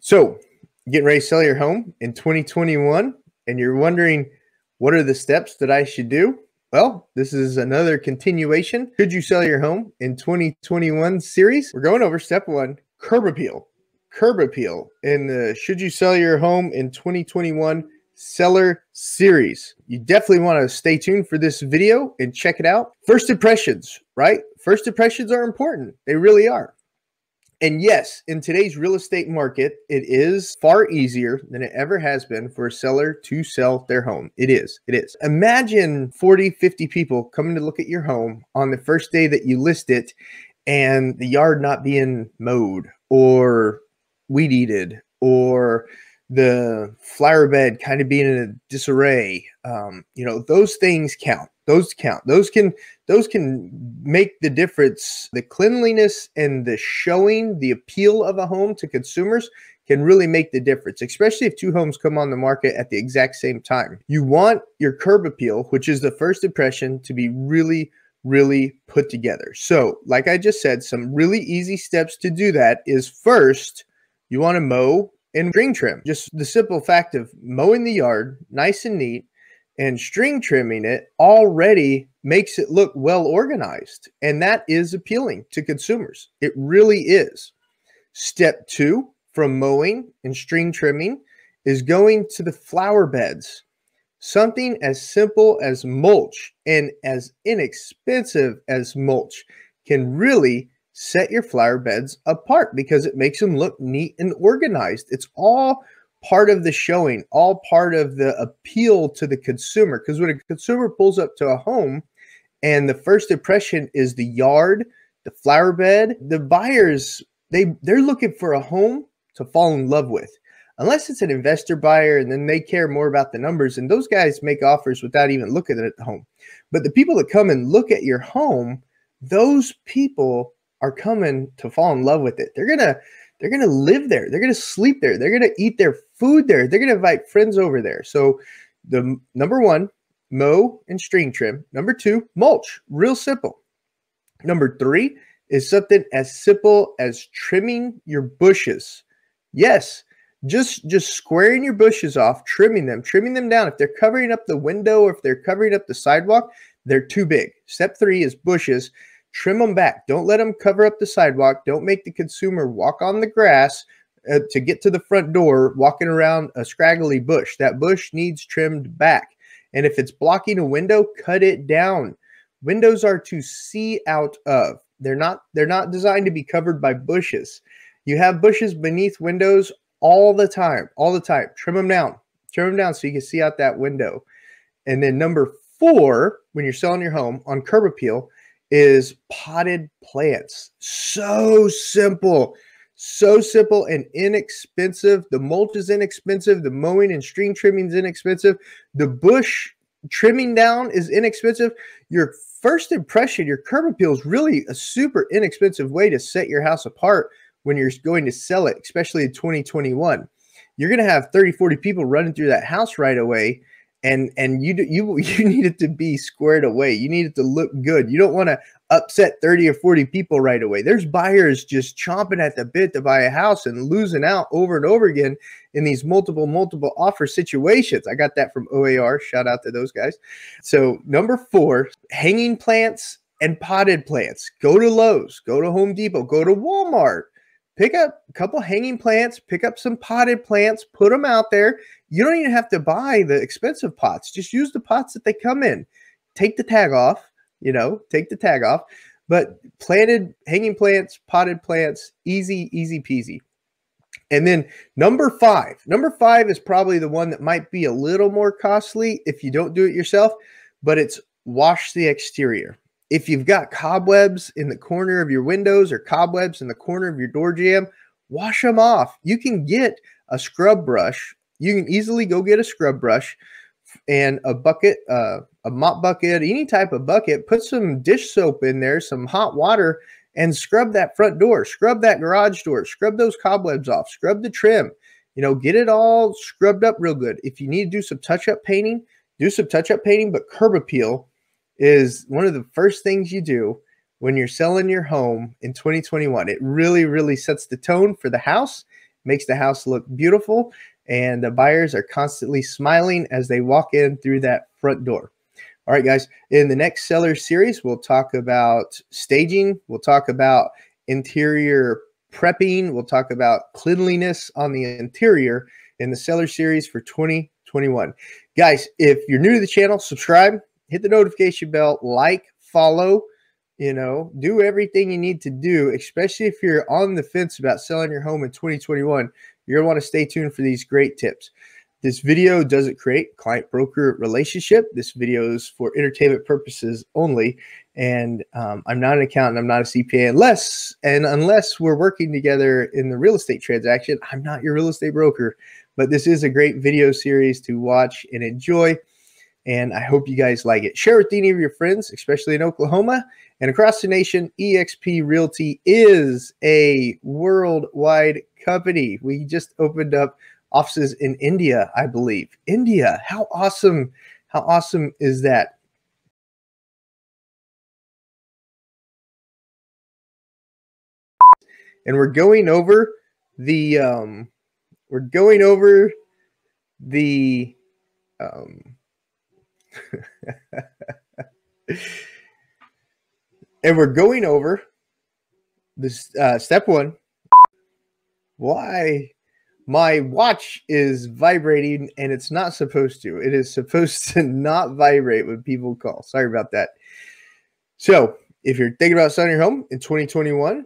So, getting ready to sell your home in 2021, and you're wondering, what are the steps that I should do? Well, this is another continuation. Should you sell your home in 2021 series? We're going over step one, curb appeal. Curb appeal in the Should You Sell Your Home in 2021 seller series. You definitely want to stay tuned for this video and check it out. First impressions, right? First impressions are important. They really are. And yes, in today's real estate market, it is far easier than it ever has been for a seller to sell their home. It is. Imagine 40, 50 people coming to look at your home on the first day that you list it and the yard not being mowed or weed eated or the flower bed kind of being in a disarray. Those things count. Those count. Those can make the difference. The cleanliness and the showing, the appeal of a home to consumers can really make the difference, especially if two homes come on the market at the exact same time. You want your curb appeal, which is the first impression, to be really, really put together. So, like I just said, some really easy steps to do that is first, you want to mow and string trim. Just the simple fact of mowing the yard nice and neat and string trimming it already makes it look well organized. And that is appealing to consumers. It really is. Step two from mowing and string trimming is going to the flower beds. Something as simple as mulch and as inexpensive as mulch can really set your flower beds apart because it makes them look neat and organized. It's all part of the showing, all part of the appeal to the consumer. Because when a consumer pulls up to a home and the first impression is the yard, the flower bed, the buyers, they're looking for a home to fall in love with. Unless it's an investor buyer and then they care more about the numbers, and those guys make offers without even looking at the home. But the people that come and look at your home, those people are coming to fall in love with it. They're gonna live there. They're gonna sleep there. They're gonna eat their food there. They're gonna invite friends over there. So the number one, mow and string trim. Number two, mulch. Real simple. Number three is something as simple as trimming your bushes. Yes, just squaring your bushes off, trimming them down. If they're covering up the window or if they're covering up the sidewalk, they're too big. Step three is bushes. Trim them back. Don't let them cover up the sidewalk. Don't make the consumer walk on the grass to get to the front door, walking around a scraggly bush. That bush needs trimmed back. And if it's blocking a window, cut it down. Windows are to see out of. They're not designed to be covered by bushes. You have bushes beneath windows all the time. Trim them down. So you can see out that window. And then number four, when you're selling your home on curb appeal, is potted plants. So simple and inexpensive. The mulch is inexpensive. The mowing and string trimming is inexpensive. The bush trimming down is inexpensive. Your first impression, your curb appeal, is really a super inexpensive way to set your house apart when you're going to sell it, especially in 2021. You're going to have 30, 40 people running through that house right away. And you need it to be squared away. You need it to look good. You don't want to upset 30 or 40 people right away. There's buyers just chomping at the bit to buy a house and losing out over and over again in these multiple offer situations. I got that from OAR. Shout out to those guys. So number four, hanging plants and potted plants. Go to Lowe's, go to Home Depot, go to Walmart. Pick up a couple hanging plants, pick up some potted plants, put them out there. You don't even have to buy the expensive pots. Just use the pots that they come in. Take the tag off, But planted hanging plants, potted plants, easy peasy. And then number five is probably the one that might be a little more costly if you don't do it yourself, but it's wash the exterior. If you've got cobwebs in the corner of your windows or cobwebs in the corner of your door jamb, wash them off. You can get a scrub brush. You can easily go get a scrub brush and a bucket, a mop bucket, any type of bucket. Put some dish soap in there, some hot water, and scrub that front door, scrub that garage door, scrub those cobwebs off, scrub the trim. Get it all scrubbed up real good. If you need to do some touch-up painting, do some touch-up painting, but curb appeal is one of the first things you do when you're selling your home in 2021. It really, really sets the tone for the house makes the house look beautiful, and the buyers are constantly smiling as they walk in through that front door. All right, guys, in the next seller series, we'll talk about staging. We'll talk about interior prepping. We'll talk about cleanliness on the interior in the seller series for 2021. Guys, if you're new to the channel, subscribe, hit the notification bell, like, follow, do everything you need to do, especially if you're on the fence about selling your home in 2021. You're going to want to stay tuned for these great tips. This video doesn't create client-broker relationship. This video is for entertainment purposes only. And I'm not an accountant. I'm not a CPA unless we're working together in the real estate transaction. I'm not your real estate broker. But this is a great video series to watch and enjoy. And I hope you guys like it. Share with any of your friends, especially in Oklahoma and across the nation. eXp Realty is a worldwide company. We just opened up offices in India, I believe. India, how awesome is that? And we're going over the and we're going over this step one. Why my watch is vibrating and it's not supposed to. It is supposed to not vibrate when people call. Sorry about that. So if you're thinking about selling your home in 2021,